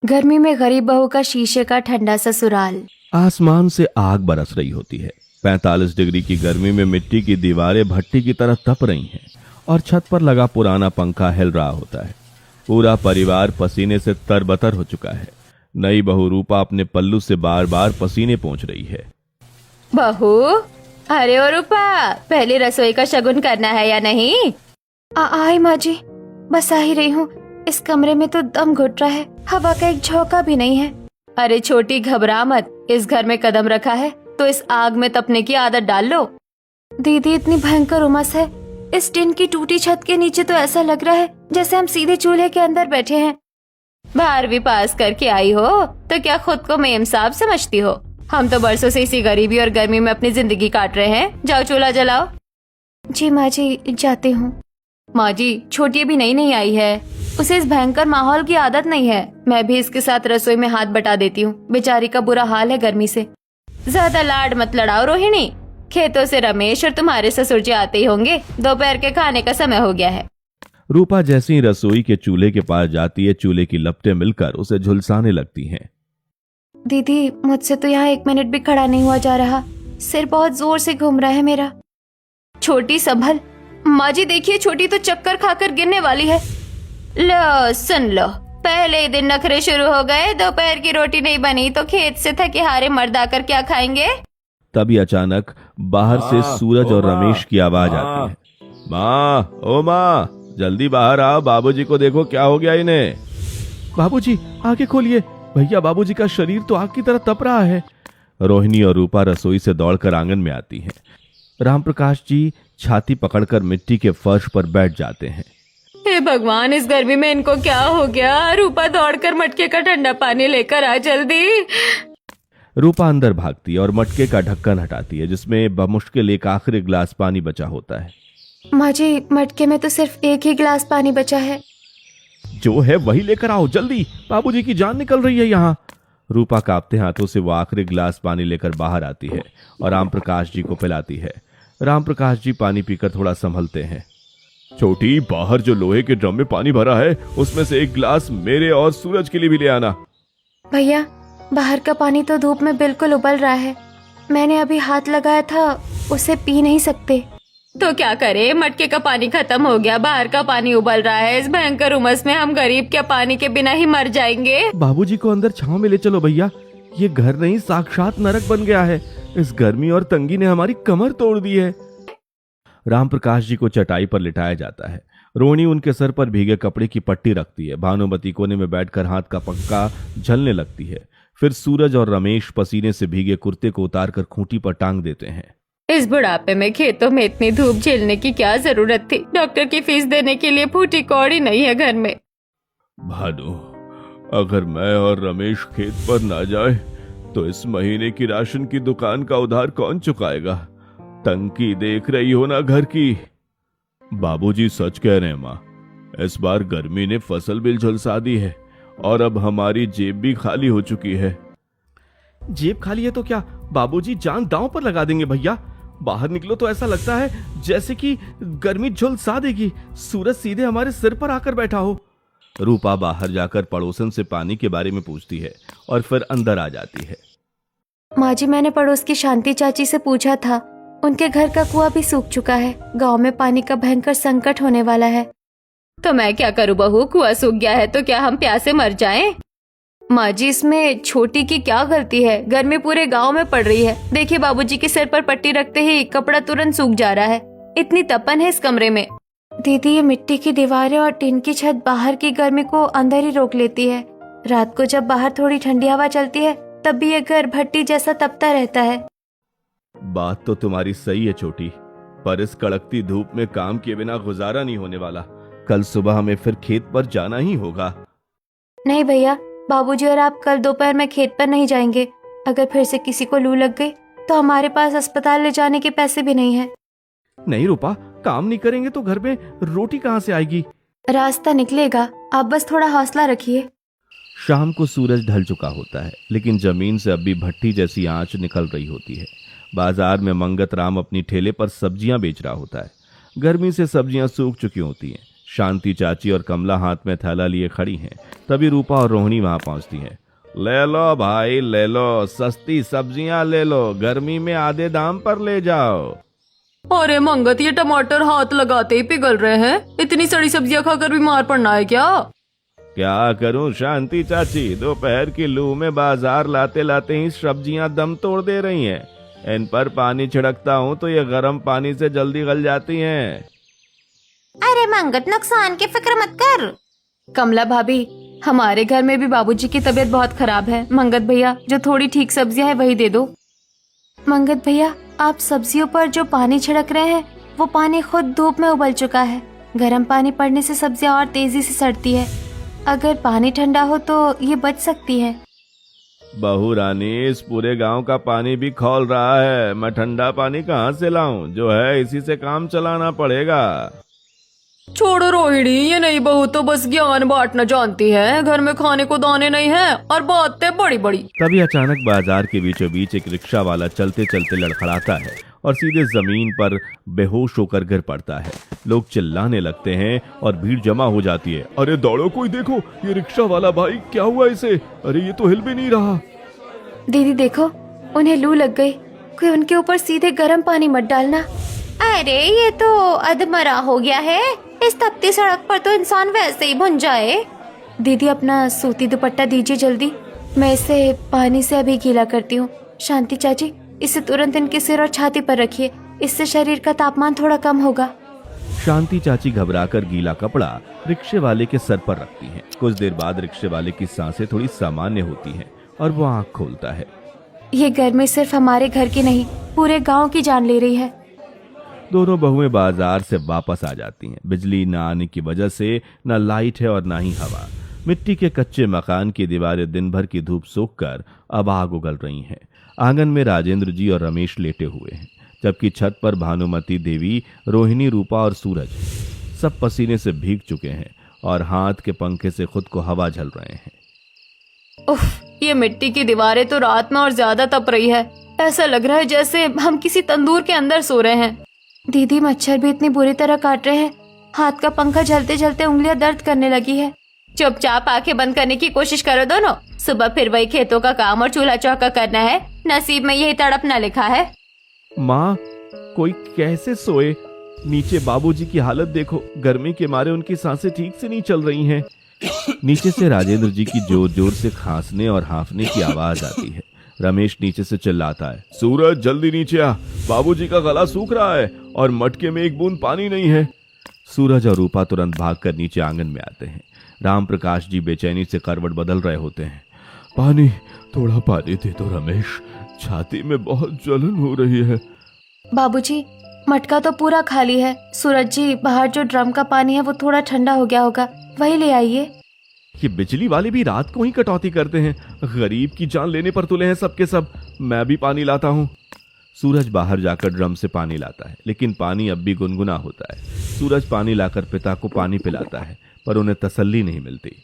गर्मी में गरीब बहू का शीशे का ठंडा ससुराल। आसमान से आग बरस रही होती है। 45 डिग्री की गर्मी में मिट्टी की दीवारें भट्टी की तरह तप रही हैं और छत पर लगा पुराना पंखा हिल रहा होता है। पूरा परिवार पसीने से तरबतर हो चुका है। नई बहू रूपा अपने पल्लू से बार बार पसीने पोंछ रही है। बहू, अरे ओ रूपा, पहले रसोई का शगुन करना है या नहीं? आई माँ जी, बस आ ही रही हूँ। इस कमरे में तो दम घुट रहा है, हवा का एक झोंका भी नहीं है। अरे छोटी, घबरा मत, इस घर में कदम रखा है तो इस आग में तपने की आदत डाल लो। दीदी, इतनी भयंकर उमस है। इस टिन की टूटी छत के नीचे तो ऐसा लग रहा है जैसे हम सीधे चूल्हे के अंदर बैठे हैं। 12वीं पास करके आई हो तो क्या खुद को मेम साहब समझती हो? हम तो बरसों से इसी गरीबी और गर्मी में अपनी जिंदगी काट रहे हैं। जाओ चूल्हा जलाओ। जी माँ जी, जाती हूँ। माँ जी, छोटी भी नहीं आई है, उसे इस भयंकर माहौल की आदत नहीं है। मैं भी इसके साथ रसोई में हाथ बटा देती हूँ। बेचारी का बुरा हाल है गर्मी से। ज्यादा लाड मत लड़ाओ रोहिणी। खेतों से रमेश और तुम्हारे ससुर जी आते ही होंगे। दोपहर के खाने का समय हो गया है। रूपा जैसे ही रसोई के चूल्हे के पास जाती है, चूल्हे की लपटें मिलकर उसे झुलसाने लगती हैं। दीदी, मुझसे तो यहाँ 1 मिनट भी खड़ा नहीं हुआ जा रहा। सिर बहुत जोर से घूम रहा है मेरा। छोटी, संभल। माँ जी देखिए, छोटी तो चक्कर खाकर गिरने वाली है। लो सुन लो, पहले ही दिन नखरे शुरू हो गए। दोपहर की रोटी नहीं बनी तो खेत से थके हारे मर्द आकर क्या खाएंगे? तभी अचानक बाहर से सूरज और रमेश की आवाज आती है। माँ, ओ माँ, जल्दी बाहर आओ, बाबूजी को देखो क्या हो गया इन्हें। बाबूजी, आंखें खोलिए। भैया, बाबूजी का शरीर तो आग की तरह तप रहा है। रोहिणी और रूपा रसोई से दौड़कर आंगन में आती हैं। रामप्रकाश जी छाती पकड़कर मिट्टी के फर्श पर बैठ जाते हैं। हे भगवान, इस गर्मी में इनको क्या हो गया? रूपा, दौड़कर मटके का ठंडा पानी लेकर आ जल्दी। रूपा अंदर भागती है और मटके का ढक्कन हटाती है, जिसमें बमुश्किल एक आखिरी गिलास पानी बचा होता है। माँ जी, मटके में तो सिर्फ एक ही गिलास पानी बचा है। जो है वही लेकर आओ जल्दी, बाबूजी की जान निकल रही है यहाँ। रूपा कांपते हाथों से वो आखिरी गिलास पानी लेकर बाहर आती है और रामप्रकाश जी को पिलाती है। रामप्रकाश जी पानी पीकर थोड़ा संभलते हैं। छोटी, बाहर जो लोहे के ड्रम में पानी भरा है उसमें से एक गिलास मेरे और सूरज के लिए भी ले आना। भैया, बाहर का पानी तो धूप में बिल्कुल उबल रहा है। मैंने अभी हाथ लगाया था, उसे पी नहीं सकते। तो क्या करे, मटके का पानी खत्म हो गया, बाहर का पानी उबल रहा है। इस भयंकर उमस में हम गरीब क्या पानी के बिना ही मर जाएंगे? बाबूजी को अंदर छांव में ले चलो भैया, ये घर नहीं साक्षात नरक बन गया है। इस गर्मी और तंगी ने हमारी कमर तोड़ दी है। रामप्रकाश जी को चटाई पर लिटाया जाता है। रोहिणी उनके सर पर भीगे कपड़े की पट्टी रखती है। भानुमती कोने में बैठकर हाथ का पंखा झलने लगती है। फिर सूरज और रमेश पसीने से भीगे कुर्ते को उतारकर खूंटी पर टांग देते हैं। इस बुढ़ापे में खेतों में इतनी धूप झेलने की क्या जरूरत थी? डॉक्टर की फीस देने के लिए फूटी कौड़ी नहीं है घर में। भानु, अगर मैं और रमेश खेत पर ना जाए तो इस महीने की राशन की दुकान का उधार कौन चुकाएगा? तंगी देख रही हो ना घर की। बाबूजी सच कह रहे हैं माँ, इस बार गर्मी ने फसल बिल झुलसा दी है और अब हमारी जेब भी खाली हो चुकी है। जेब खाली है तो क्या, बाबूजी जान दांव पर लगा देंगे भैया। बाहर निकलो तो ऐसा लगता है जैसे कि गर्मी झुलसा देगी। सूरज सीधे हमारे सिर पर आकर बैठा हो। रूपा बाहर जाकर पड़ोसन से पानी के बारे में पूछती है और फिर अंदर आ जाती है। माँ जी, मैंने पड़ोस की शांति चाची से पूछा था, उनके घर का कुआं भी सूख चुका है। गांव में पानी का भयंकर संकट होने वाला है। तो मैं क्या करूं बहू, कुआं सूख गया है तो क्या हम प्यासे मर जाएं? माँ जी, इसमें छोटी की क्या गलती है? गर्मी पूरे गांव में पड़ रही है। देखिए, बाबूजी के सिर पर पट्टी रखते ही कपड़ा तुरंत सूख जा रहा है। इतनी तपन है इस कमरे में। दीदी, ये मिट्टी की दीवारें और टिन की छत बाहर की गर्मी को अंदर ही रोक लेती है। रात को जब बाहर थोड़ी ठंडी हवा चलती है तब भी ये घर भट्टी जैसा तपता रहता है। बात तो तुम्हारी सही है छोटी, पर इस कड़कती धूप में काम किए बिना गुजारा नहीं होने वाला। कल सुबह हमें फिर खेत पर जाना ही होगा। नहीं भैया, बाबूजी और आप कल दोपहर में खेत पर नहीं जाएंगे। अगर फिर से किसी को लू लग गई तो हमारे पास अस्पताल ले जाने के पैसे भी नहीं है। नहीं रूपा, काम नहीं करेंगे तो घर में रोटी कहाँ से आएगी? रास्ता निकलेगा, आप बस थोड़ा हौसला रखिए। शाम को सूरज ढल चुका होता है, लेकिन जमीन से अब भी भट्टी जैसी आंच निकल रही होती है। बाजार में मंगत राम अपनी ठेले पर सब्जियां बेच रहा होता है। गर्मी से सब्जियां सूख चुकी होती हैं। शांति चाची और कमला हाथ में थैला लिए खड़ी हैं। तभी रूपा और रोहिणी वहां पहुंचती हैं। ले लो भाई ले लो, सस्ती सब्जियां ले लो, गर्मी में आधे दाम पर ले जाओ। अरे मंगत, ये टमाटर हाथ लगाते ही पिघल रहे हैं। इतनी सड़ी सब्जियां खाकर बीमार पड़ना है क्या? क्या करूं शांति चाची, दोपहर की लू में बाजार लाते लाते ही सब्जियां दम तोड़ दे रही हैं। इन पर पानी छिड़कता हूं तो ये गर्म पानी से जल्दी गल जाती हैं। अरे मंगत, नुकसान की फिक्र मत कर। कमला भाभी, हमारे घर में भी बाबूजी की तबीयत बहुत खराब है। मंगत भैया, जो थोड़ी ठीक सब्जियां है वही दे दो। मंगत भैया, आप सब्जियों पर जो पानी छिड़क रहे हैं वो पानी खुद धूप में उबल चुका है। गर्म पानी पड़ने से सब्जियां और तेजी से सड़ती है। अगर पानी ठंडा हो तो ये बच सकती है। बहू रानी, इस पूरे गांव का पानी भी खौल रहा है, मैं ठंडा पानी कहां से लाऊं? जो है इसी से काम चलाना पड़ेगा। छोड़ो रोहिणी, ये नई बहू तो बस ज्ञान बांटना जानती है। घर में खाने को दाने नहीं है और बातें बड़ी बड़ी। तभी अचानक बाजार के बीचों बीच एक रिक्शा वाला चलते चलते लड़खड़ाता है और सीधे जमीन पर बेहोश होकर गिर पड़ता है। लोग चिल्लाने लगते हैं और भीड़ जमा हो जाती है। अरे दौड़ो, कोई देखो, ये रिक्शा वाला भाई, क्या हुआ इसे? अरे ये तो हिल भी नहीं रहा। दीदी देखो, उन्हें लू लग गई। कोई उनके ऊपर सीधे गर्म पानी मत डालना। अरे ये तो अधमरा हो गया है। इस तपती सड़क पर तो इंसान वैसे ही भुन जाए। दीदी अपना सूती दुपट्टा दीजिए जल्दी, मैं इसे पानी से अभी गीला करती हूँ। शांति चाची, इसे तुरंत इनके सिर और छाती पर रखिए, इससे शरीर का तापमान थोड़ा कम होगा। शांति चाची घबराकर गीला कपड़ा रिक्शे वाले के सर पर रखती हैं। कुछ देर बाद रिक्शे वाले की सांसें थोड़ी सामान्य होती हैं और वो आंख खोलता है। ये गर्मी सिर्फ हमारे घर की नहीं, पूरे गांव की जान ले रही है। दोनों बहुएं बाजार से वापस आ जाती हैं। बिजली न आने की वजह से न लाइट है और न ही हवा। मिट्टी के कच्चे मकान की दीवारें दिन भर की धूप सोखकर अब आग उगल रही हैं। आंगन में राजेंद्र जी और रमेश लेटे हुए हैं, जबकि छत पर भानुमती देवी, रोहिणी, रूपा और सूरज सब पसीने से भीग चुके हैं और हाथ के पंखे से खुद को हवा झल रहे हैं। उफ, ये मिट्टी की दीवारें तो रात में और ज्यादा तप रही है। ऐसा लग रहा है जैसे हम किसी तंदूर के अंदर सो रहे हैं। दीदी, मच्छर भी इतनी बुरी तरह काट रहे हैं, हाथ का पंखा जलते जलते उंगलियां दर्द करने लगी है। चुपचाप आंखें बंद करने की कोशिश करो दोनों। सुबह फिर वही खेतों का काम और चूल्हा चौका करना है। नसीब में यही तड़पना लिखा है। माँ, कोई कैसे सोए? नीचे बाबूजी की हालत देखो, गर्मी के मारे उनकी सांसें ठीक से नहीं चल रही हैं। नीचे से राजेंद्र जी की जोर जोर से खांसने और हांफने की आवाज आती है। रमेश नीचे से चिल्लाता है, सूरज जल्दी नीचे आ, बाबूजी का गला सूख रहा है और मटके में एक बूंद पानी नहीं है। सूरज और रूपा तुरंत भागकर नीचे आंगन में आते हैं। राम प्रकाश जी बेचैनी से करवट बदल रहे होते हैं। पानी, थोड़ा पानी दे दो रमेश, छाती में बहुत जलन हो रही है। बाबूजी, मटका तो पूरा खाली है। सूरज जी, बाहर जो ड्रम का पानी है वो थोड़ा ठंडा हो गया होगा, वही ले आइए। ये बिजली वाले भी रात को ही कटौती करते हैं। गरीब की जान लेने पर तुले हैं सबके सब। मैं भी पानी लाता हूँ। सूरज बाहर जाकर ड्रम से पानी लाता है, लेकिन पानी अब भी गुनगुना होता है। सूरज पानी लाकर पिता को पानी पिलाता है, पर उन्हें तसल्ली नहीं मिलती।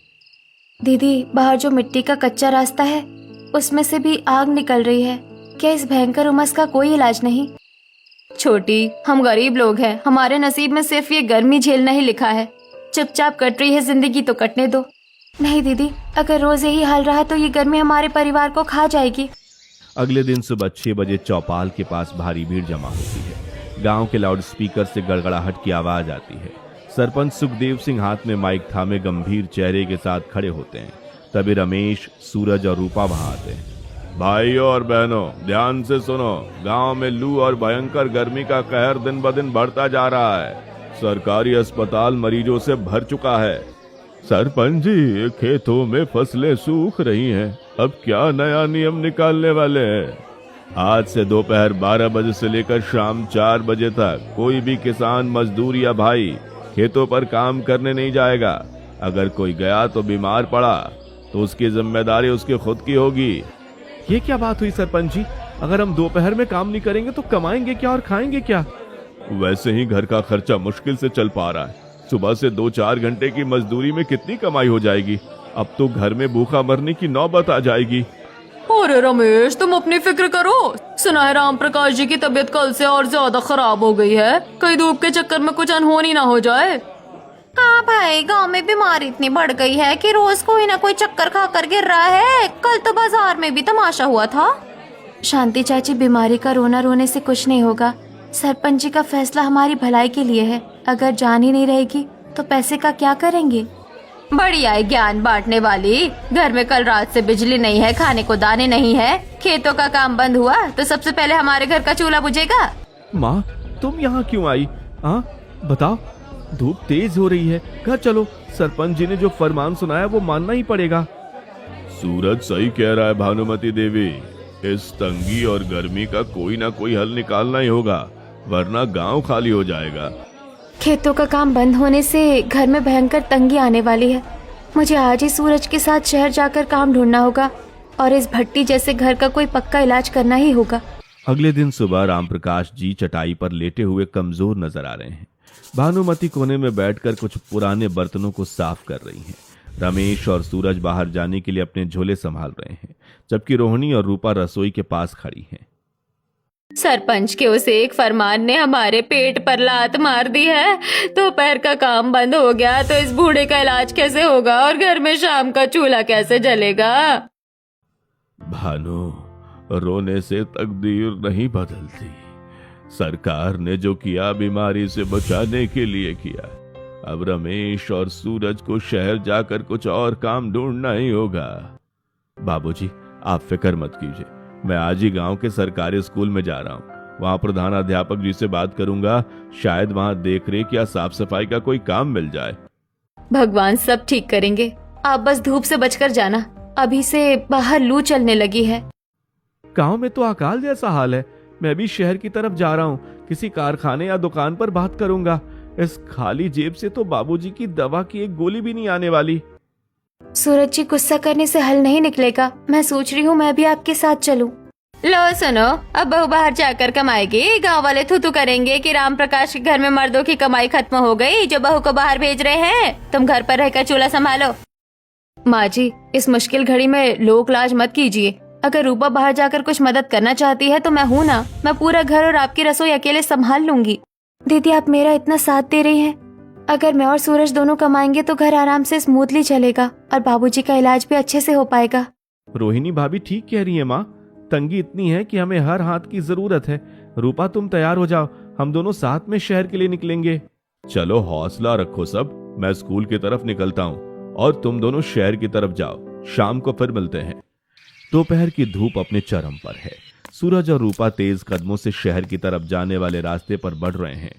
दीदी, बाहर जो मिट्टी का कच्चा रास्ता है उसमें से भी आग निकल रही है। क्या इस भयंकर उमस का कोई इलाज नहीं? छोटी, हम गरीब लोग हैं, हमारे नसीब में सिर्फ ये गर्मी झेलना ही लिखा है। चुपचाप कट रही है जिंदगी तो कटने दो। नहीं दीदी, अगर रोज यही हाल रहा तो ये गर्मी हमारे परिवार को खा जाएगी। अगले दिन सुबह 6 बजे चौपाल के पास भारी भीड़ जमा होती है। गांव के लाउड स्पीकर से गड़गड़ाहट की आवाज आती है। सरपंच सुखदेव सिंह हाथ में माइक थामे गंभीर चेहरे के साथ खड़े होते हैं। तभी रमेश, सूरज और रूपा वहां आते हैं। भाइयों और बहनों, ध्यान से सुनो। गांव में लू और भयंकर गर्मी का कहर दिन ब दिन बढ़ता जा रहा है। सरकारी अस्पताल मरीजों से भर चुका है। सरपंच जी, खेतों में फसलें सूख रही हैं, अब क्या नया नियम निकालने वाले हैं? आज से दोपहर 12 बजे से लेकर शाम 4 बजे तक कोई भी किसान, मजदूर या भाई खेतों पर काम करने नहीं जाएगा। अगर कोई गया तो बीमार पड़ा तो उसकी जिम्मेदारी उसके खुद की होगी। ये क्या बात हुई सरपंच जी? अगर हम दोपहर में काम नहीं करेंगे तो कमाएंगे क्या और खाएंगे क्या? वैसे ही घर का खर्चा मुश्किल से चल पा रहा है। सुबह से 2-4 घंटे की मजदूरी में कितनी कमाई हो जाएगी? अब तो घर में भूखा मरने की नौबत आ जाएगी। अरे रमेश, तुम अपनी फिक्र करो। सुना है राम प्रकाश जी की तबीयत कल से और ज्यादा खराब हो गई है। कहीं धूप के चक्कर में कुछ अनहोनी ना हो जाए। हाँ भाई, गांव में बीमारी इतनी बढ़ गई है कि रोज कोई ना कोई चक्कर खा कर गिर रहा है। कल तो बाजार में भी तमाशा हुआ था। शांति चाची, बीमारी का रोना रोने से कुछ नहीं होगा। सरपंच जी का फैसला हमारी भलाई के लिए है। अगर जान ही नहीं रहेगी तो पैसे का क्या करेंगे। बढ़िया है ज्ञान बांटने वाली। घर में कल रात से बिजली नहीं है, खाने को दाने नहीं है, खेतों का काम बंद हुआ तो सबसे पहले हमारे घर का चूल्हा बुझेगा। माँ, तुम यहाँ क्यों आई? हाँ बताओ, धूप तेज हो रही है, घर चलो। सरपंच जी ने जो फरमान सुनाया वो मानना ही पड़ेगा। सूरज सही कह रहा है भानुमति देवी, इस तंगी और गर्मी का कोई ना कोई हल निकालना ही होगा, वरना गांव खाली हो जाएगा। खेतों का काम बंद होने से घर में भयंकर तंगी आने वाली है। मुझे आज ही सूरज के साथ शहर जाकर काम ढूंढना होगा और इस भट्टी जैसे घर का कोई पक्का इलाज करना ही होगा। अगले दिन सुबह रामप्रकाश जी चटाई पर लेटे हुए कमजोर नजर आ रहे हैं। भानुमति कोने में बैठकर कुछ पुराने बर्तनों को साफ कर रही हैं। रमेश और सूरज बाहर जाने के लिए अपने झोले संभाल रहे हैं, जबकि रोहिणी और रूपा रसोई के पास खड़ी हैं। सरपंच के उस एक फरमान ने हमारे पेट पर लात मार दी है। दोपहर का काम बंद हो गया तो इस बूढ़े का इलाज कैसे होगा और घर में शाम का चूल्हा कैसे जलेगा। भानु, रोने से तकदीर नहीं बदलती। सरकार ने जो किया बीमारी से बचाने के लिए किया। अब रमेश और सूरज को शहर जाकर कुछ और काम ढूंढना ही होगा। बाबूजी, आप फिक्र मत कीजिए, मैं आज ही गांव के सरकारी स्कूल में जा रहा हूँ। वहाँ प्रधान अध्यापक जी से बात करूंगा, शायद वहाँ देख रेख या साफ सफाई का कोई काम मिल जाए। भगवान सब ठीक करेंगे, आप बस धूप से बचकर जाना। अभी से बाहर लू चलने लगी है। गांव में तो अकाल जैसा हाल है। मैं भी शहर की तरफ जा रहा हूँ, किसी कारखाने या दुकान पर बात करूंगा। इस खाली जेब से तो बाबूजी की दवा की एक गोली भी नहीं आने वाली। सूरज जी, गुस्सा करने से हल नहीं निकलेगा। मैं सोच रही हूँ मैं भी आपके साथ चलूं। लो सुनो, अब बहू बाहर जाकर कमाएगी, गांव वाले थू करेंगे कि राम प्रकाश के घर में मर्दों की कमाई खत्म हो गई जो बहू को बाहर भेज रहे हैं। तुम घर पर रहकर चूल्हा संभालो। माँ जी, इस मुश्किल घड़ी में लोक लाज मत कीजिए। अगर रूपा बाहर जाकर कुछ मदद करना चाहती है तो मैं हूँ ना। मैं पूरा घर और आपकी रसोई अकेले संभाल लूंगी। दीदी, आप मेरा इतना साथ दे रही हैं। अगर मैं और सूरज दोनों कमाएंगे तो घर आराम से स्मूथली चलेगा और बाबूजी का इलाज भी अच्छे से हो पाएगा। रोहिणी भाभी ठीक कह रही है माँ, तंगी इतनी है कि हमें हर हाथ की जरूरत है। रूपा, तुम तैयार हो जाओ, हम दोनों साथ में शहर के लिए निकलेंगे। चलो हौसला रखो सब, मैं स्कूल की तरफ निकलता हूँ और तुम दोनों शहर की तरफ जाओ। शाम को फिर मिलते हैं। दोपहर की धूप अपने चरम पर है। सूरज और रूपा तेज कदमों से शहर की तरफ जाने वाले रास्ते पर बढ़ रहे हैं।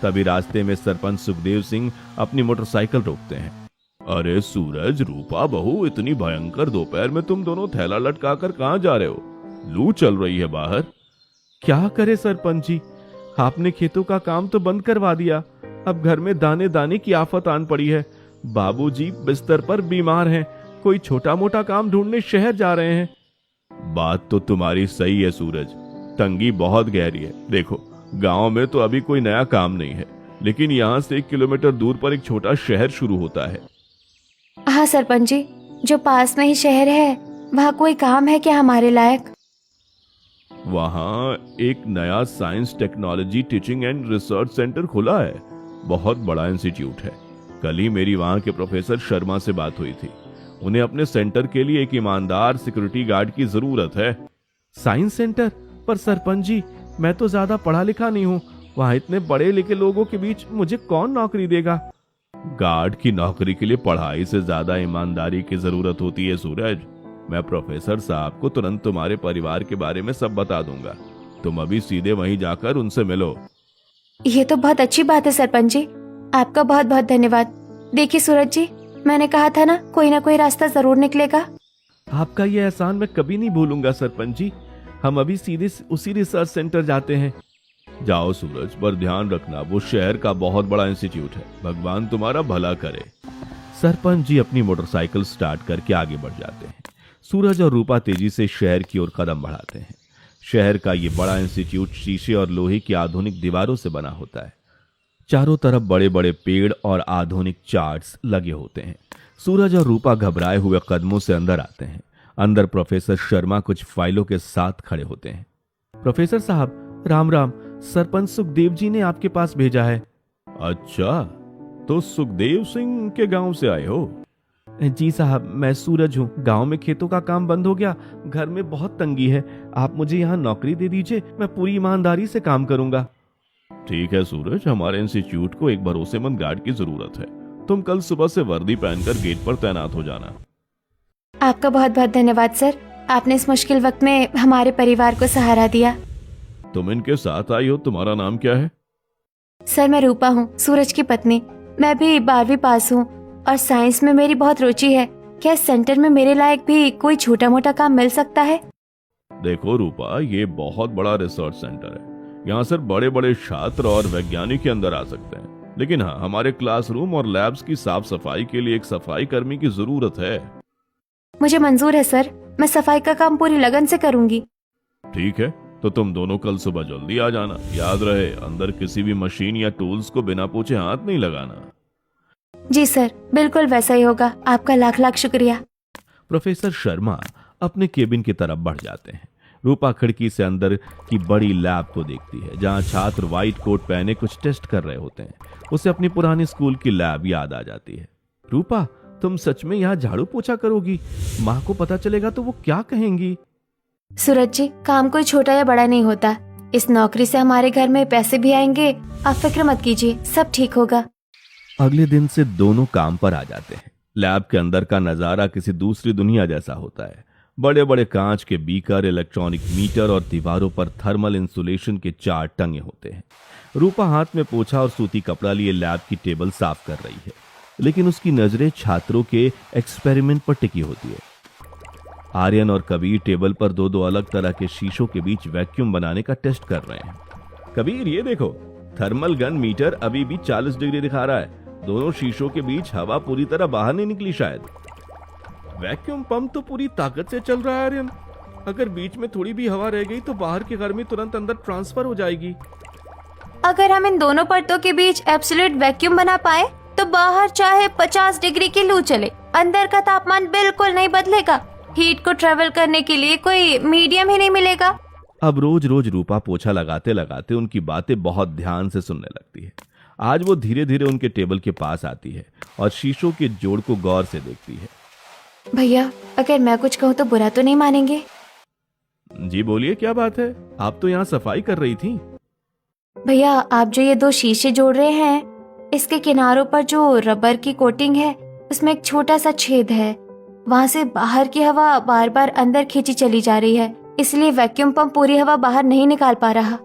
तभी रास्ते में सरपंच सुखदेव सिंह अपनी मोटरसाइकिल रोकते हैं। अरे सूरज, रूपा बहू, इतनी भयंकर दोपहर में तुम दोनों थैला लटकाकर कहाँ जा रहे हो? लू चल रही है बाहर। क्या करे सरपंच जी, आपने खेतों का काम तो बंद करवा दिया। अब घर में दाने दाने की आफत आन पड़ी है। बाबूजी बिस्तर पर बीमार हैं, कोई छोटा मोटा काम ढूंढने शहर जा रहे हैं। बात तो तुम्हारी सही है सूरज, तंगी बहुत गहरी है। देखो, गांव में तो अभी कोई नया काम नहीं है, लेकिन यहाँ से 1 किलोमीटर दूर पर एक छोटा शहर शुरू होता है। हाँ सरपंच जी, जो पास में ही शहर है वहाँ कोई काम है क्या हमारे लायक? वहाँ एक नया science technology teaching and research centre खुला है। बहुत बड़ा इंस्टीट्यूट है। कल ही मेरी वहाँ के प्रोफेसर शर्मा से बात हुई थी। उन्हें अपने सेंटर के लिए एक ईमानदार सिक्योरिटी गार्ड की जरूरत है। Science centre? पर सरपंच जी, मैं तो ज्यादा पढ़ा लिखा नहीं हूँ। वहाँ इतने पढ़े लिखे लोगों के बीच मुझे कौन नौकरी देगा? गार्ड की नौकरी के लिए पढ़ाई से ज्यादा ईमानदारी की जरूरत होती है सूरज। मैं प्रोफेसर साहब को तुरंत तुम्हारे परिवार के बारे में सब बता दूंगा। तुम अभी सीधे वहीं जाकर उनसे मिलो। ये तो बहुत अच्छी बात है सरपंच जी, आपका बहुत बहुत धन्यवाद। देखिए सूरज जी, मैंने कहा था ना कोई रास्ता जरूर निकलेगा। आपका ये एहसान मैं कभी नहीं भूलूंगा सरपंच जी। हम अभी सीधे उसी रिसर्च सेंटर जाते हैं। जाओ सूरज, पर ध्यान रखना, वो शहर का बहुत बड़ा इंस्टीट्यूट है। भगवान तुम्हारा भला करे। सरपंच जी अपनी मोटरसाइकिल स्टार्ट करके आगे बढ़ जाते हैं। सूरज और रूपा तेजी से शहर की ओर कदम बढ़ाते हैं। शहर का ये बड़ा इंस्टीट्यूट शीशे और लोहे की आधुनिक दीवारों से बना होता है। चारों तरफ बड़े बड़े पेड़ और आधुनिक चार्ट्स लगे होते हैं। सूरज और रूपा घबराए हुए कदमों से अंदर आते हैं। अंदर प्रोफेसर शर्मा कुछ फाइलों के साथ खड़े होते हैं। प्रोफेसर साहब, राम राम। सरपंच सुखदेव जी ने आपके पास भेजा है। अच्छा, तो सुखदेव सिंह के गांव से आए हो? जी साहब, मैं सूरज हूँ। गांव में खेतों का काम बंद हो गया, घर में बहुत तंगी है। आप मुझे यहाँ नौकरी दे दीजिए, मैं पूरी ईमानदारी से काम करूंगा। ठीक है सूरज, हमारे इंस्टीट्यूट को एक भरोसेमंद गार्ड की जरूरत है। तुम कल सुबह से वर्दी पहनकर गेट पर तैनात हो जाना। आपका बहुत बहुत धन्यवाद सर, आपने इस मुश्किल वक्त में हमारे परिवार को सहारा दिया। तुम इनके साथ आई हो, तुम्हारा नाम क्या है? सर मैं रूपा हूँ, सूरज की पत्नी। मैं भी 12वीं पास हूँ और साइंस में मेरी बहुत रुचि है। क्या इस सेंटर में मेरे लायक भी कोई छोटा मोटा काम मिल सकता है? देखो रूपा, ये बहुत बड़ा रिसर्च सेंटर है। यहाँ सिर्फ बड़े बड़े छात्र और वैज्ञानिक के अंदर आ सकते हैं। लेकिन हाँ, हमारे क्लासरूम और लैब्स की साफ सफाई के लिए एक सफाई कर्मी की जरूरत है। मुझे मंजूर है सर, मैं सफाई का काम पूरी लगन से करूंगी। ठीक है, तो तुम दोनों कल सुबह जल्दी आ जाना। याद रहे, अंदर किसी भी मशीन या टूल्स को बिना पूछे हाथ नहीं लगाना। जी सर, बिल्कुल वैसा ही होगा। आपका लाख लाख शुक्रिया। प्रोफेसर शर्मा अपने केबिन की तरफ बढ़ जाते हैं। रूपा खिड़की से अंदर की बड़ी लैब को देखती है, जहां छात्र व्हाइट कोट पहने कुछ टेस्ट कर रहे होते हैं। उसे अपनी पुरानी स्कूल की लैब याद आ जाती है। रूपा, तुम सच में यहाँ झाड़ू पोछा करोगी? माँ को पता चलेगा तो वो क्या कहेंगी? सूरज जी, काम कोई छोटा या बड़ा नहीं होता। इस नौकरी से हमारे घर में पैसे भी आएंगे। आप फिक्र मत कीजिए, सब ठीक होगा। अगले दिन से दोनों काम पर आ जाते हैं। लैब के अंदर का नजारा किसी दूसरी दुनिया जैसा होता है। बड़े बड़े कांच के बीकर, इलेक्ट्रॉनिक मीटर और दीवारों पर थर्मल इंसुलेशन के चार्ट टंगे होते हैं। रूपा हाथ में पोछा और सूती कपड़ा लिए लैब की टेबल साफ कर रही है, लेकिन उसकी नजरें छात्रों के एक्सपेरिमेंट पर टिकी होती है। आर्यन और कबीर टेबल पर दो दो अलग तरह के शीशों के बीच वैक्यूम बनाने का टेस्ट कर रहे हैं। कबीर, ये देखो, थर्मल गन मीटर अभी भी 40 डिग्री दिखा रहा है। दोनों शीशों के बीच हवा पूरी तरह बाहर नहीं निकली शायद। वैक्यूम पंप तो पूरी ताकत से चल रहा है आर्यन। अगर बीच में थोड़ी भी हवा रह गई तो बाहर की गर्मी तुरंत अंदर ट्रांसफर हो जाएगी। अगर हम इन दोनों परतों के बीच एब्सोल्यूट वैक्यूम बना पाए तो बाहर चाहे 50 डिग्री की लू चले, अंदर का तापमान बिल्कुल नहीं बदलेगा। हीट को ट्रेवल करने के लिए कोई मीडियम ही नहीं मिलेगा। अब रोज रोज रूपा पोछा लगाते लगाते उनकी बातें बहुत ध्यान से सुनने लगती है। आज वो धीरे धीरे उनके टेबल के पास आती है और शीशों के जोड़ को गौर से देखती है। भैया, अगर मैं कुछ कहूँ तो बुरा तो नहीं मानेंगे? जी बोलिए, क्या बात है? आप तो यहाँ सफाई कर रही थी। भैया, आप जो ये 2 शीशे जोड़ रहे हैं, इसके किनारों पर जो रबर की कोटिंग है उसमें एक छोटा सा छेद है। वहाँ से बाहर की हवा बार बार अंदर खींची चली जा रही है, इसलिए वैक्यूम पंप पूरी हवा बाहर नहीं निकाल पा रहा।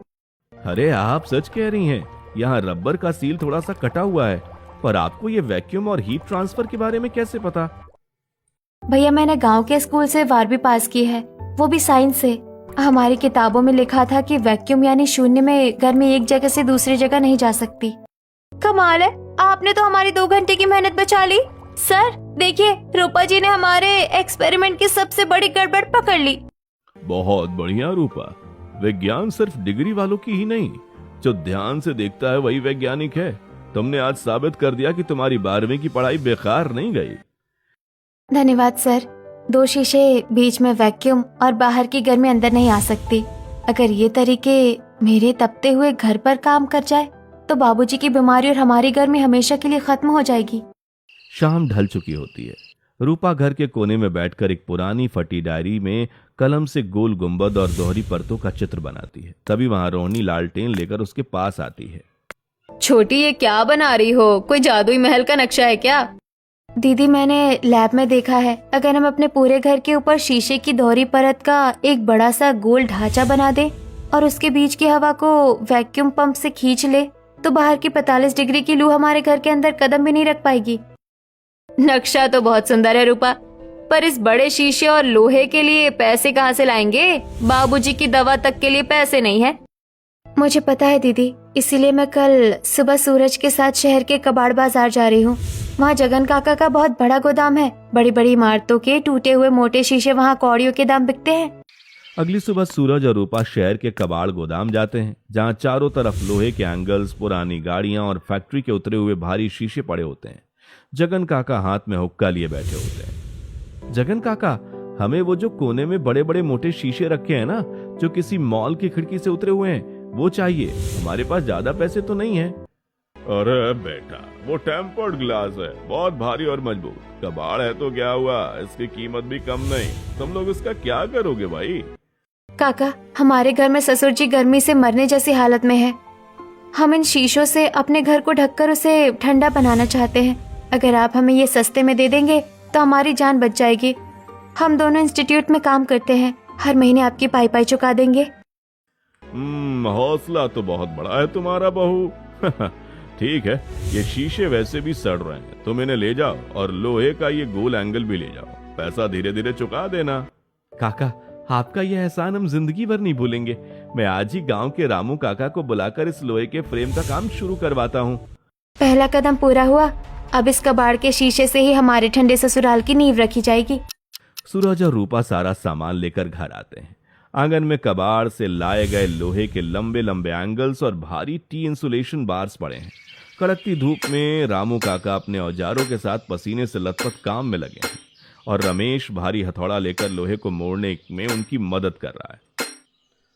अरे आप सच कह रही हैं, यहाँ रबर का सील थोड़ा सा कटा हुआ है। पर आपको ये वैक्यूम और हीट ट्रांसफर के बारे में कैसे पता? भैया, मैंने गांव के स्कूल से 12वीं पास की है, वो भी साइंस से। हमारी किताबों में लिखा था कि वैक्यूम यानी शून्य में गर्मी एक जगह से दूसरी जगह नहीं जा सकती। कमाल है, आपने तो हमारी 2 घंटे की मेहनत बचा ली। सर देखिए, रूपा जी ने हमारे एक्सपेरिमेंट की सबसे बड़ी गड़बड़ पकड़ ली। बहुत बढ़िया रूपा, विज्ञान सिर्फ डिग्री वालों की ही नहीं, जो ध्यान से देखता है वही वैज्ञानिक है। तुमने आज साबित कर दिया कि तुम्हारी 12वीं की पढ़ाई बेकार नहीं गई। धन्यवाद सर। 2 शीशे बीच में वैक्यूम और बाहर की गर्मी अंदर नहीं आ सकती। अगर ये तरीके मेरे तपते हुए घर पर काम कर जाए तो बाबूजी की बीमारी और हमारी गर्मी हमेशा के लिए खत्म हो जाएगी। शाम ढल चुकी होती है। रूपा घर के कोने में बैठकर एक पुरानी फटी डायरी में कलम से गोल गुंबद और दोहरी परतों का चित्र बनाती है। तभी वहां रोहनी लालटेन लेकर उसके पास आती है। छोटी, ये क्या बना रही हो? कोई जादुई महल का नक्शा है क्या? दीदी, मैंने लैब में देखा है, अगर हम अपने पूरे घर के ऊपर शीशे की दोहरी परत का एक बड़ा सा गोल ढांचा बना दे और उसके बीच की हवा को वैक्यूम पंप से खींच ले तो बाहर की 45 डिग्री की लू हमारे घर के अंदर कदम भी नहीं रख पाएगी। नक्शा तो बहुत सुंदर है रूपा, पर इस बड़े शीशे और लोहे के लिए पैसे कहाँ से लाएंगे? बाबूजी की दवा तक के लिए पैसे नहीं है। मुझे पता है दीदी, इसीलिए मैं कल सुबह सूरज के साथ शहर के कबाड़ बाजार जा रही हूँ। वहाँ जगन काका का बहुत बड़ा गोदाम है। बड़ी बड़ी इमारतों के टूटे हुए मोटे शीशे वहाँ कौड़ियों के दाम बिकते हैं। अगली सुबह सूरज और रूपा शहर के कबाड़ गोदाम जाते हैं, जहाँ चारों तरफ लोहे के एंगल्स, पुरानी गाड़ियां और फैक्ट्री के उतरे हुए भारी शीशे पड़े होते हैं। जगन काका हाथ में हुक्का लिए बैठे होते हैं। जगन काका, हमें वो जो कोने में बड़े बड़े मोटे शीशे रखे हैं ना, जो किसी मॉल की खिड़की से उतरे हुए हैं, वो चाहिए। हमारे पास ज्यादा पैसे तो नहीं है। अरे बेटा, वो टेम्पर्ड ग्लास है, बहुत भारी और मजबूत। कबाड़ है तो क्या हुआ, इसकी कीमत भी कम नहीं। तुम लोग इसका क्या करोगे भाई? काका, हमारे घर में ससुर जी गर्मी से मरने जैसी हालत में है। हम इन शीशों से अपने घर को ढककर उसे ठंडा बनाना चाहते हैं। अगर आप हमें ये सस्ते में दे देंगे तो हमारी जान बच जाएगी। हम दोनों इंस्टीट्यूट में काम करते हैं, हर महीने आपकी पाई चुका देंगे। हौसला तो बहुत बड़ा है तुम्हारा बहू। ठीक है, ये शीशे वैसे भी सड़ रहे हैं, तुम इन्हें ले जाओ और लोहे का ये गोल एंगल भी ले जाओ। पैसा धीरे धीरे चुका देना। काका, आपका यह एहसान हम जिंदगी भर नहीं भूलेंगे। मैं आज ही गांव के रामू काका को बुलाकर इस लोहे के फ्रेम का काम शुरू करवाता हूँ। पहला कदम पूरा हुआ, अब इस कबाड़ के शीशे से ही हमारे ठंडे ससुराल की नींव रखी जाएगी। सूरज और रूपा सारा सामान लेकर घर आते हैं। आंगन में कबाड़ से लाए गए लोहे के लंबे लंबे एंगल्स और भारी टी इंसुलेशन बार्स पड़े हैं। कड़कती धूप में रामू काका अपने औजारों के साथ पसीने से लथपथ काम में लगे हैं और रमेश भारी हथौड़ा लेकर लोहे को मोड़ने में उनकी मदद कर रहा है।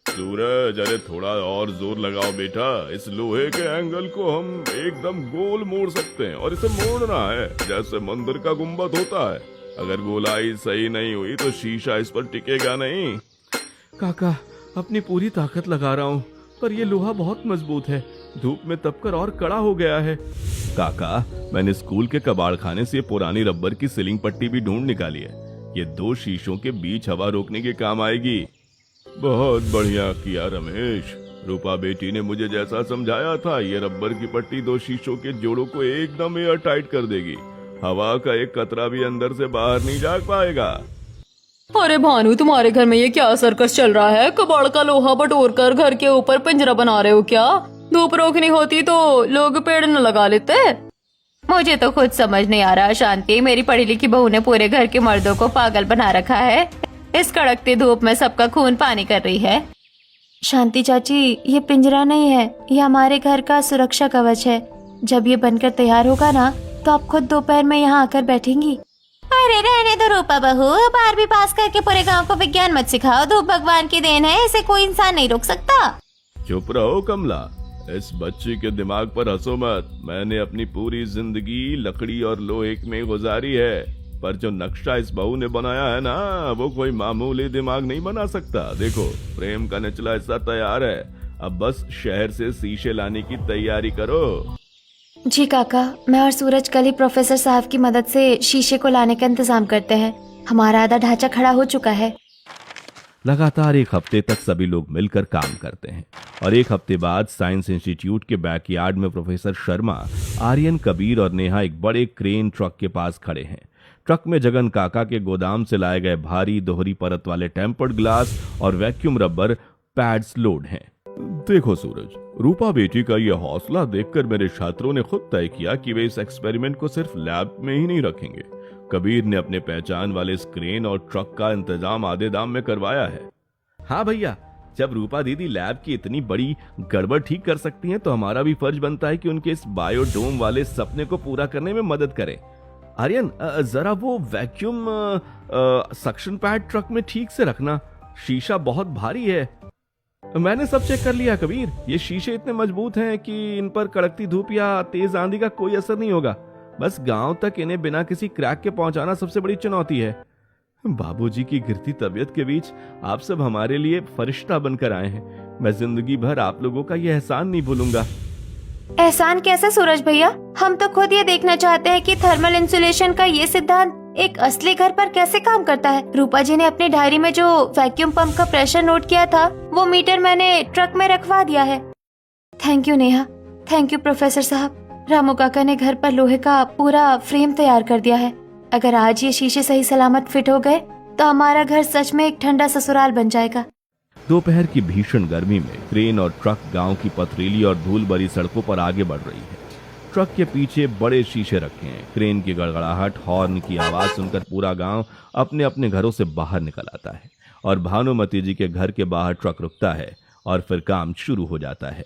सूरज, अरे थोड़ा और जोर लगाओ बेटा। इस लोहे के एंगल को हम एकदम गोल मोड़ सकते हैं और इसे मोड़ना है जैसे मंदिर का गुंबद होता है। अगर गोलाई सही नहीं हुई तो शीशा इस पर टिकेगा नहीं। काका, अपनी पूरी ताकत लगा रहा हूँ, पर यह लोहा बहुत मजबूत है, धूप में तपकर और कड़ा हो गया है। काका, मैंने स्कूल के कबाड़ खाने से पुरानी रबर की सीलिंग पट्टी भी ढूंढ निकाली है। ये 2 शीशों के बीच हवा रोकने के काम आएगी। बहुत बढ़िया किया रमेश। रूपा बेटी ने मुझे जैसा समझाया था, ये रबर की पट्टी 2 शीशों के जोड़ों को एकदम एयर टाइट कर देगी। हवा का एक कतरा भी अंदर से बाहर नहीं जा पाएगा। अरे भानु, तुम्हारे घर में ये क्या सर्कस चल रहा है? कबाड़ का लोहा बटोर कर घर के ऊपर पिंजरा बना रहे हो क्या? धूप रोकनी होती तो लोग पेड़ न लगा लेते। मुझे तो खुद समझ नहीं आ रहा शांति, मेरी पढ़ी लिखी बहू ने पूरे घर के मर्दों को पागल बना रखा है। इस कड़कती धूप में सबका खून पानी कर रही है। शांति चाची, ये पिंजरा नहीं है, ये हमारे घर का सुरक्षा कवच है। जब ये बनकर तैयार होगा ना तो आप खुद दोपहर में यहाँ आकर बैठेंगी। अरे रहने दो रूपा बहू, 12वीं पास करके पूरे गांव को विज्ञान मत सिखाओ। धूप भगवान की देन है, इसे कोई इंसान नहीं रोक सकता। चुप रहो कमला, इस बच्ची के दिमाग पर हंसो मत। मैंने अपनी पूरी जिंदगी लकड़ी और लोहे में गुजारी है, पर जो नक्शा इस बहू ने बनाया है ना, वो कोई मामूली दिमाग नहीं बना सकता। देखो, फ्रेम का निचला हिस्सा तैयार है, अब बस शहर से शीशे लाने की तैयारी करो। जी काका, मैं और सूरज कल ही प्रोफेसर साहब की मदद से शीशे को लाने का इंतजाम करते हैं। हमारा आधा ढांचा खड़ा हो चुका है। लगातार 1 हफ्ते तक सभी लोग मिलकर काम करते हैं और 1 हफ्ते बाद साइंस इंस्टीट्यूट के बैकयार्ड में प्रोफेसर शर्मा, आर्यन, कबीर और नेहा एक बड़े क्रेन ट्रक के पास खड़े हैं। ट्रक में जगन काका के गोदाम से लाए गए भारी दोहरी परत वाले टेम्पर्ड ग्लास और वैक्यूम रबर पैड्स लोड हैं। देखो सूरज, रूपा बेटी का यह हौसला देखकर मेरे छात्रों ने खुद तय किया कि वे इस एक्सपेरिमेंट को सिर्फ लैब में ही नहीं रखेंगे। कबीर ने अपने पहचान वाले क्रेन और ट्रक का इंतजाम आधे दाम में करवाया है। हाँ भैया, जब रूपा दीदी लैब की इतनी बड़ी गड़बड़ ठीक कर सकती हैं, तो हमारा भी फर्ज बनता है कि उनके इस बायोडोम वाले सपने को पूरा करने में मदद करें। आर्यन, जरा वो वैक्यूम सक्शन पैड ट्रक में ठीक से रखना, शीशा बहुत भारी है। मैंने सब चेक कर लिया कबीर, ये शीशे इतने मजबूत हैं कि इन पर कड़कती धूप या तेज आंधी का कोई असर नहीं होगा। बस गांव तक इन्हें बिना किसी क्रैक के पहुंचाना सबसे बड़ी चुनौती है। बाबूजी की गिरती तबीयत के बीच आप सब हमारे लिए फरिश्ता बनकर आए हैं। मैं जिंदगी भर आप लोगों का यह एहसान नहीं भूलूंगा। एहसान कैसा सूरज भैया? हम तो खुद ये देखना चाहते हैं कि थर्मल इंसुलेशन का ये सिद्धांत एक असली घर पर कैसे काम करता है। रूपा जी ने अपनी डायरी में जो वैक्यूम पंप का प्रेशर नोट किया था, वो मीटर मैंने ट्रक में रखवा दिया है। Thank you Neha, thank you professor साहब। रामू काका ने घर पर लोहे का पूरा फ्रेम तैयार कर दिया है। अगर आज ये शीशे सही सलामत फिट हो गए तो हमारा घर सच में एक ठंडा ससुराल बन जाएगा। दोपहर की भीषण गर्मी में क्रेन और ट्रक गांव की पथरीली और धूल भरी सड़कों पर आगे बढ़ रही है। ट्रक के पीछे बड़े शीशे रखे हैं। क्रेन की गड़गड़ाहट, हॉर्न की आवाज सुनकर पूरा गांव अपने अपने घरों से बाहर निकल आता है और भानुमती जी के घर के बाहर ट्रक रुकता है और फिर काम शुरू हो जाता है।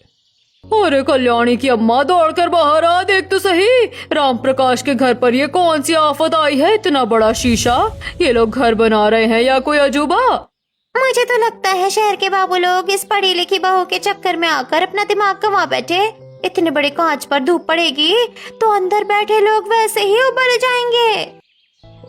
अरे कल्याणी की अम्मा, दौड़कर बाहर आ, देख तो सही, राम प्रकाश के घर पर ये कौन सी आफत आई है? इतना बड़ा शीशा, ये लोग घर बना रहे हैं या कोई अजूबा? मुझे तो लगता है शहर के बाबू लोग इस पढ़ी लिखी बहू के चक्कर में आकर अपना दिमाग गंवा बैठे। इतने बड़े कांच पर धूप पड़ेगी तो अंदर बैठे लोग वैसे ही उबल जाएंगे।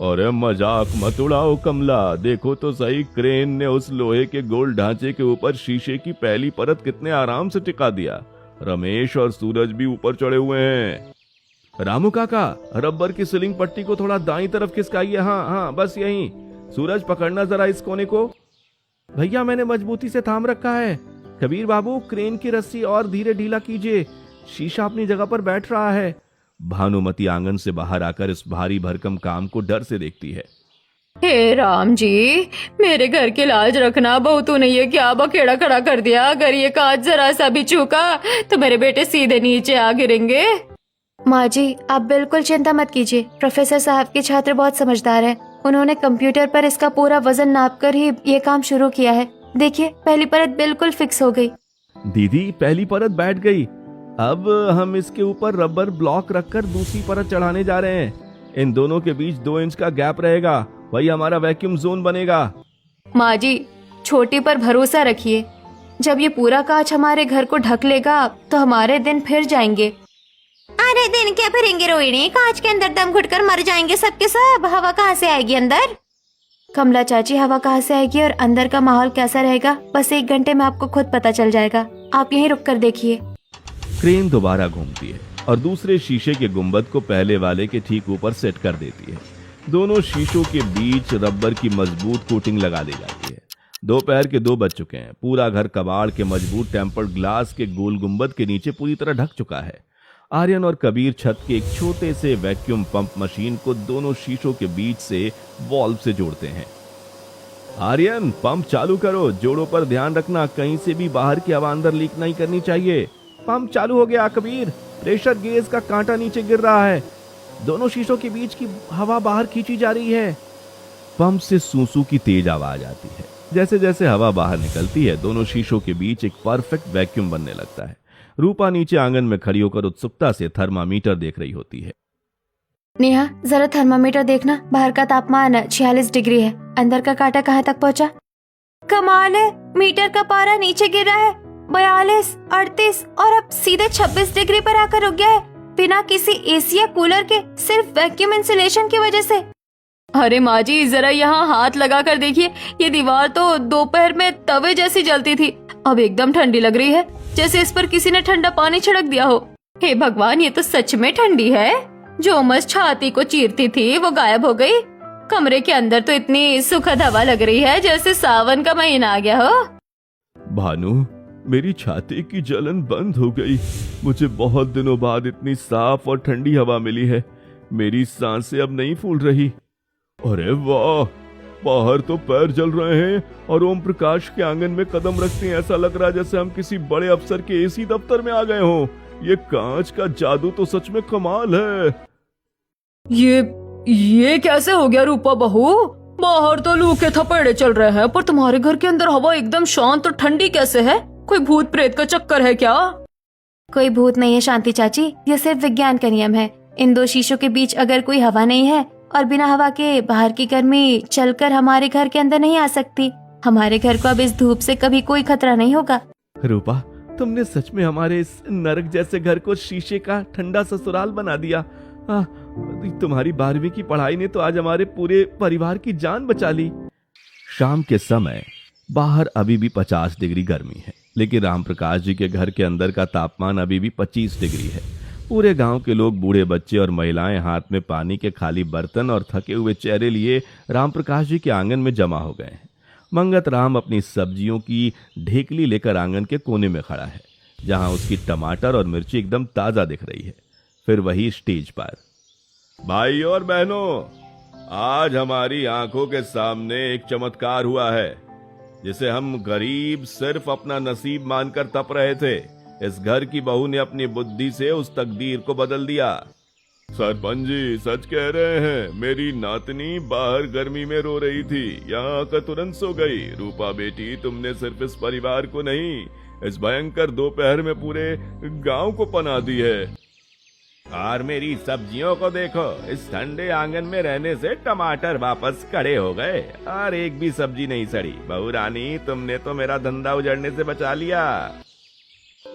अरे मजाक मत उड़ाओ कमला, देखो तो सही, क्रेन ने उस लोहे के गोल ढांचे के ऊपर शीशे की पहली परत कितने आराम से टिका दिया। रमेश और सूरज भी ऊपर चढ़े हुए हैं। रामू काका, रबर की सीलिंग पट्टी को थोड़ा दाईं तरफ खिसकाइए। हाँ हाँ, बस यहीं। सूरज, पकड़ना जरा इस कोने को। भैया, मैंने मजबूती से थाम रखा है। कबीर बाबू, क्रेन की रस्सी और धीरे ढीला कीजिए, शीशा अपनी जगह पर बैठ रहा है। भानुमति आंगन से बाहर आकर इस भारी भरकम काम को डर से देखती है। हे राम जी, मेरे घर की लाज रखना। बहू तूने ये क्या बखेड़ा खड़ा कर दिया? अगर ये कांच जरा सा भी चूका तो मेरे बेटे सीधे नीचे आ गिरेंगे। माँ जी, आप बिल्कुल चिंता मत कीजिए। प्रोफेसर साहब के छात्र बहुत समझदार हैं। उन्होंने कंप्यूटर पर इसका पूरा वजन नापकर ही ये काम शुरू किया है। देखिए, पहली परत बिल्कुल फिक्स हो गई। दीदी, पहली परत बैठ गई। अब हम इसके ऊपर रबर ब्लॉक रखकर दूसरी परत चढ़ाने जा रहे हैं। इन दोनों के बीच 2 इंच का गैप रहेगा, वही हमारा वैक्यूम जोन बनेगा। माँ जी, छोटी पर भरोसा रखिए। जब ये पूरा कांच हमारे घर को ढक लेगा तो हमारे दिन फिर जाएंगे। अरे दिन क्या फिरेंगे रोहिणी, कांच के अंदर दम घुटकर मर जाएंगे सबके सब। हवा कहाँ से आएगी अंदर? कमला चाची, हवा कहाँ से आएगी और अंदर का माहौल कैसा रहेगा, बस 1 घंटे में आपको खुद पता चल जाएगा। आप यहीं रुक कर देखिए। क्रेन दोबारा घूमती है और दूसरे शीशे के गुंबद को पहले वाले के ठीक ऊपर सेट कर देती है। दोनों शीशों के बीच रबर की मजबूत कोटिंग लगा दी जाती है। दोपहर के 2 बज चुके हैं। पूरा घर कबाड़ के मजबूत टेम्पर्ड ग्लास के गोल गुंबद के नीचे पूरी तरह ढक चुका है। आर्यन और कबीर छत के एक छोटे से वैक्यूम पंप मशीन को दोनों शीशों के बीच से वॉल्व से जोड़ते हैं। आर्यन, पंप चालू करो। जोड़ों पर ध्यान रखना, कहीं से भी बाहर की हवा अंदर लीक नहीं करनी चाहिए। पंप चालू हो गया कबीर। प्रेशर गेज का कांटा नीचे गिर रहा है। दोनों शीशों के बीच की हवा बाहर खींची जा रही है। पंप से सूसू की तेज आवाज आती है। जैसे जैसे हवा बाहर निकलती है, दोनों शीशों के बीच एक परफेक्ट वैक्यूम बनने लगता है। रूपा नीचे आंगन में खड़ी होकर उत्सुकता से थर्मामीटर देख रही होती है। नेहा, जरा थर्मामीटर देखना। बाहर का तापमान 46 डिग्री है। अंदर का कांटा कहाँ तक पहुँचा? कमाल है, मीटर का पारा नीचे गिर रहा है। 42, 38 और अब सीधे 26 डिग्री पर आकर रुक गया है, बिना किसी एसी या कूलर के, सिर्फ वैक्यूम इंसुलेशन की वजह से। अरे माँ जी, जरा यहाँ हाथ लगा कर देखिए। ये दीवार तो दोपहर में तवे जैसी जलती थी, अब एकदम ठंडी लग रही है, जैसे इस पर किसी ने ठंडा पानी छिड़क दिया हो। हे भगवान, ये तो सच में ठंडी है। जो उमस छाती को चीरती थी वो गायब हो गई। कमरे के अंदर तो इतनी सुखद हवा लग रही है जैसे सावन का महीना आ गया हो। भानु, मेरी छाती की जलन बंद हो गई। मुझे बहुत दिनों बाद इतनी साफ और ठंडी हवा मिली है। मेरी सांसें अब नहीं फूल रही। अरे वाह, बाहर तो पैर जल रहे हैं और ओम प्रकाश के आंगन में कदम रखते हैं ऐसा लग रहा है जैसे हम किसी बड़े अफसर के एसी दफ्तर में आ गए हों। ये कांच का जादू तो सच में कमाल है। ये कैसे हो गया रूपा बहू? बाहर तो लू के थपेड़े चल रहे हैं, पर तुम्हारे घर के अंदर हवा एकदम शांत और ठंडी कैसे है? कोई भूत प्रेत का चक्कर है क्या? कोई भूत नहीं है शांति चाची, ये सिर्फ विज्ञान का नियम है। इन 2 शीशों के बीच अगर कोई हवा नहीं है और बिना हवा के बाहर की गर्मी चलकर हमारे घर के अंदर नहीं आ सकती। हमारे घर को अब इस धूप से कभी कोई खतरा नहीं होगा। रूपा, तुमने सच में हमारे इस नरक जैसे घर को शीशे का ठंडा ससुराल बना दिया। तुम्हारी 12वीं की पढ़ाई ने तो आज हमारे पूरे परिवार की जान बचा ली। शाम के समय बाहर अभी भी 50 डिग्री गर्मी है, लेकिन रामप्रकाश जी के घर के अंदर का तापमान अभी भी 25 डिग्री है। पूरे गांव के लोग, बूढ़े बच्चे और महिलाएं हाथ में पानी के खाली बर्तन और थके हुए चेहरे लिए रामप्रकाश जी के आंगन में जमा हो गए हैं। मंगत राम अपनी सब्जियों की ढेकली लेकर आंगन के कोने में खड़ा है, जहां उसकी टमाटर और मिर्ची एकदम ताजा दिख रही है। फिर वही स्टेज पर, भाई और बहनों, आज हमारी आंखों के सामने एक चमत्कार हुआ है जिसे हम गरीब सिर्फ अपना नसीब मानकर तप रहे थे। इस घर की बहू ने अपनी बुद्धि से उस तकदीर को बदल दिया। सरपंच जी सच कह रहे हैं, मेरी नातनी बाहर गर्मी में रो रही थी, यहाँ आकर तुरंत सो गई। रूपा बेटी, तुमने सिर्फ इस परिवार को नहीं, इस भयंकर दोपहर में पूरे गांव को पनाह दी है। और मेरी सब्जियों को देखो, इस ठंडे आंगन में रहने से टमाटर वापस खड़े हो गए और एक भी सब्जी नहीं सड़ी। बहू रानी, तुमने तो मेरा धंधा उजड़ने से बचा लिया।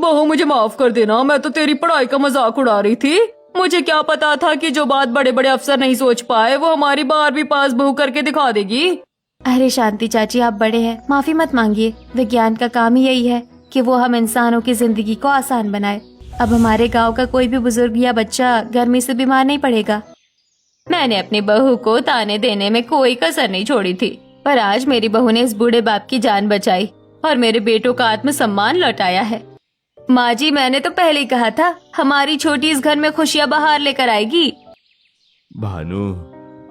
बहू मुझे माफ कर देना, मैं तो तेरी पढ़ाई का मजाक उड़ा रही थी। मुझे क्या पता था कि जो बात बड़े बड़े अफसर नहीं सोच पाए वो हमारी 12वीं पास बहू करके दिखा देगी। अरे शांति चाची, आप बड़े हैं, माफी मत मांगिए। विज्ञान का काम ही यही है कि वो हम इंसानों की जिंदगी को आसान बनाए। अब हमारे गांव का कोई भी बुजुर्ग या बच्चा गर्मी से बीमार नहीं पड़ेगा। मैंने अपनी बहू को ताने देने में कोई कसर नहीं छोड़ी थी, पर आज मेरी बहू ने इस बूढ़े बाप की जान बचाई और मेरे बेटों का आत्मसम्मान लौटाया है। माँ जी, मैंने तो पहले ही कहा था हमारी छोटी इस घर में खुशियाँ बाहर लेकर आएगी। भानु,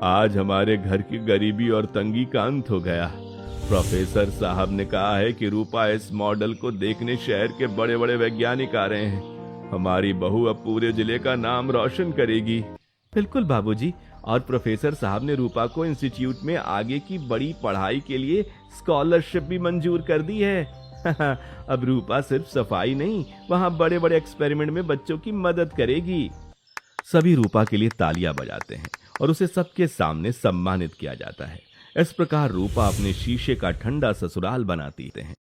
आज हमारे घर की गरीबी और तंगी का अंत हो गया। प्रोफेसर साहब ने कहा है कि रूपा इस मॉडल को देखने शहर के बड़े बड़े वैज्ञानिक आ रहे हैं। हमारी बहू अब पूरे जिले का नाम रोशन करेगी। बिल्कुल बाबूजी, और प्रोफेसर साहब ने रूपा को इंस्टीट्यूट में आगे की बड़ी पढ़ाई के लिए स्कॉलरशिप भी मंजूर कर दी है। अब रूपा सिर्फ सफाई नहीं, वहाँ बड़े बड़े एक्सपेरिमेंट में बच्चों की मदद करेगी। सभी रूपा के लिए तालियां बजाते हैं और उसे सबके सामने सम्मानित किया जाता है। इस प्रकार रूपा अपने शीशे का ठंडा ससुराल बनाती है।